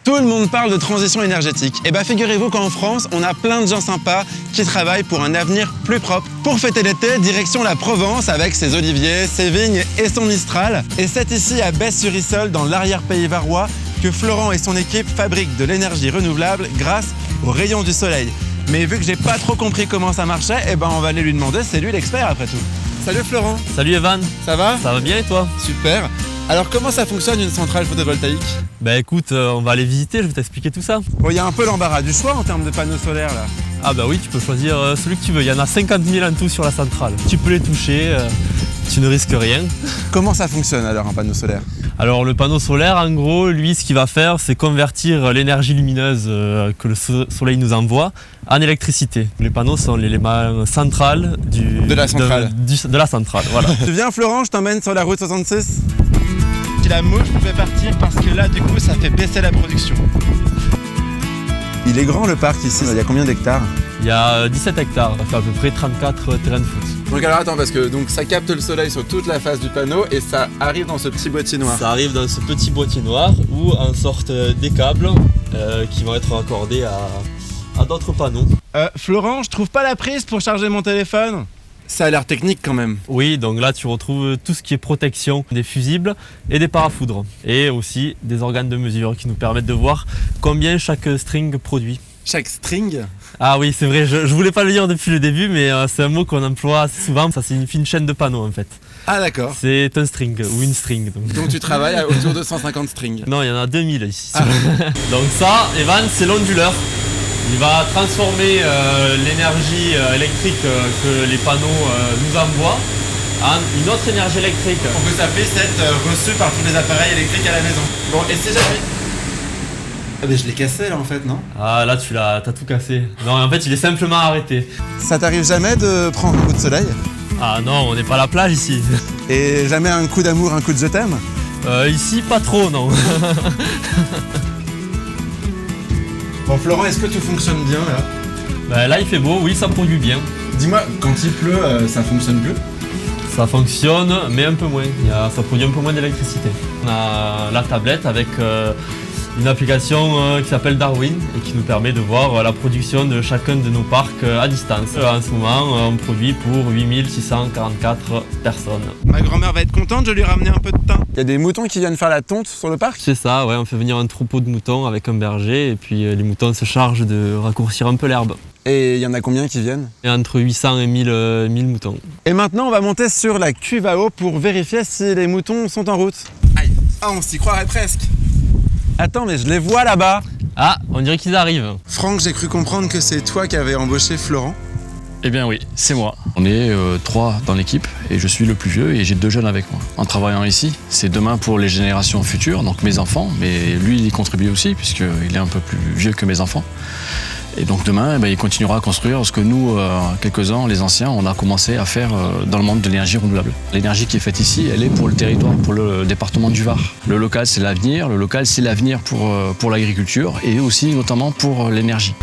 Tout le monde parle de transition énergétique. Et bah figurez-vous qu'en France, on a plein de gens sympas qui travaillent pour un avenir plus propre. Pour fêter l'été, direction la Provence avec ses oliviers, ses vignes et son Mistral. Et c'est ici à Besse-sur-Issole, dans l'arrière-pays varois, que Florent et son équipe fabriquent de l'énergie renouvelable grâce aux rayons du soleil. Mais vu que j'ai pas trop compris comment ça marchait, et ben on va aller lui demander, c'est lui l'expert après tout. Salut Florent. Salut Evan. Ça va? Ça va bien et toi? Super. Alors comment ça fonctionne une centrale photovoltaïque? Bah écoute, on va aller visiter, je vais t'expliquer tout ça. Bon, il y a un peu l'embarras du choix en termes de panneaux solaires là. Ah bah oui, tu peux choisir celui que tu veux, il y en a 50 000 en tout sur la centrale. Tu peux les toucher, tu ne risques rien. Comment ça fonctionne alors un panneau solaire? Alors le panneau solaire, en gros, lui, ce qu'il va faire, c'est convertir l'énergie lumineuse que le soleil nous envoie en électricité. Les panneaux sont l'élément central de la centrale. De la centrale, voilà. Tu viens Florent, je t'emmène sur la route 66. Si la mouche pouvait partir parce que là, du coup, ça fait baisser la production. Il est grand le parc ici, il y a combien d'hectares? Il y a 17 hectares, ça fait à peu près 34 terrains de foot. Donc alors attends, parce que donc, ça capte le soleil sur toute la face du panneau et ça arrive dans ce petit boîtier noir. Ça arrive dans ce petit boîtier noir où en sortent des câbles qui vont être raccordés à d'autres panneaux. Florent, je trouve pas la prise pour charger mon téléphone. Ça a l'air technique quand même. Oui, donc là tu retrouves tout ce qui est protection des fusibles et des parafoudres. Et aussi des organes de mesure qui nous permettent de voir combien chaque string produit. Chaque string? Ah oui, c'est vrai, je voulais pas le dire depuis le début, mais c'est un mot qu'on emploie assez souvent. Ça signifie une chaîne de panneaux en fait. Ah d'accord. C'est un string ou une string. Donc tu travailles autour de 150 strings? Non, il y en a 2000 ici. Ah. Donc ça, Evan, c'est l'onduleur. Il va transformer l'énergie électrique que les panneaux nous envoient en une autre énergie électrique. On peut s'appeler cette reçue par tous les appareils électriques à la maison. Bon, et c'est jamais... Ah mais je l'ai cassé là en fait, non? Ah là t'as tout cassé. Non, en fait il est simplement arrêté. Ça t'arrive jamais de prendre un coup de soleil? Ah non, on n'est pas à la plage ici. Et jamais un coup d'amour, un coup de je t'aime? Ici pas trop, non. Bon Florent, est-ce que tout fonctionne bien là? Bah, là il fait beau, oui ça produit bien. Dis-moi, quand il pleut, ça fonctionne plus? Ça fonctionne, mais un peu moins. Ça produit un peu moins d'électricité. On a la tablette avec une application qui s'appelle Darwin et qui nous permet de voir la production de chacun de nos parcs à distance. En ce moment, on produit pour 8644 personnes. Ma grand-mère va être contente, je lui ai ramené un peu de thym. Il y a des moutons qui viennent faire la tonte sur le parc? C'est ça, ouais, on fait venir un troupeau de moutons avec un berger et puis les moutons se chargent de raccourcir un peu l'herbe. Et il y en a combien qui viennent? Et entre 800 et 1000 moutons. Et maintenant, on va monter sur la cuve à eau pour vérifier si les moutons sont en route. Aïe! Ah, on s'y croirait presque. Attends, mais je les vois là-bas. Ah, on dirait qu'ils arrivent. Franck, j'ai cru comprendre que c'est toi qui avais embauché Florent. Eh bien oui, c'est moi. On est 3 dans l'équipe et je suis le plus vieux et j'ai 2 jeunes avec moi. En travaillant ici, c'est demain pour les générations futures, donc mes enfants, mais lui il y contribue aussi puisqu'il est un peu plus vieux que mes enfants. Et donc demain, il continuera à construire ce que nous, quelques-uns, les anciens, on a commencé à faire dans le monde de l'énergie renouvelable. L'énergie qui est faite ici, elle est pour le territoire, pour le département du Var. Le local, c'est l'avenir. Le local, c'est l'avenir pour l'agriculture et aussi notamment pour l'énergie.